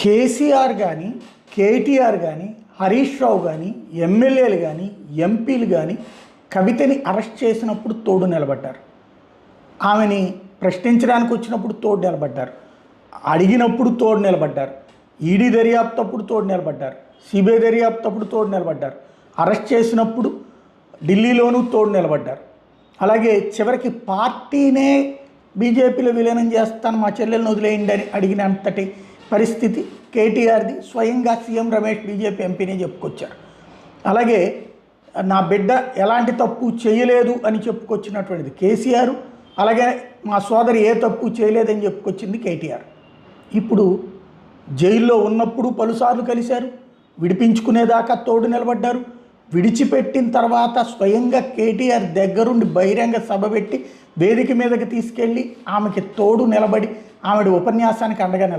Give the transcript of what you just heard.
కేసీఆర్ కానీ, కేటీఆర్ కానీ, హరీష్ రావు కానీ, ఎమ్మెల్యేలు కానీ, ఎంపీలు కానీ కవితని అరెస్ట్ చేసినప్పుడు తోడు నిలబడ్డారు. ఆమెని ప్రశ్నించడానికి వచ్చినప్పుడు తోడు నిలబడ్డారు. అడిగినప్పుడు తోడు నిలబడ్డారు. ఈడీ దర్యాప్తు అప్పుడు తోడు నిలబడ్డారు. సిబిఐ దర్యాప్తు అప్పుడు తోడు నిలబడ్డారు. అరెస్ట్ చేసినప్పుడు ఢిల్లీలోనూ తోడు నిలబడ్డారు. అలాగే చివరికి పార్టీనే బీజేపీలో విలీనం చేస్తాను, మా చెల్లెలను వదిలేయండి అని అడిగినంతటి పరిస్థితి కేటీఆర్ది. స్వయంగా సీఎం రమేష్ బీజేపీ ఎంపీనే చెప్పుకొచ్చారు. అలాగే నా బిడ్డ ఎలాంటి తప్పు చేయలేదు అని చెప్పుకొచ్చినటువంటిది కేసీఆర్. అలాగే మా సోదరి ఏ తప్పు చేయలేదని చెప్పుకొచ్చింది కేటీఆర్. ఇప్పుడు జైల్లో ఉన్నప్పుడు పలుసార్లు కలిశారు, విడిపించుకునేదాకా తోడు నిలబడ్డారు. విడిచిపెట్టిన తర్వాత స్వయంగా కేటీఆర్ దగ్గరుండి బహిరంగ సభ పెట్టి వేదిక మీదకి తీసుకెళ్ళి ఆమెకి తోడు నిలబడి ఆమెడి ఉపన్యాసానికి అండగా నిలబడ్డారు.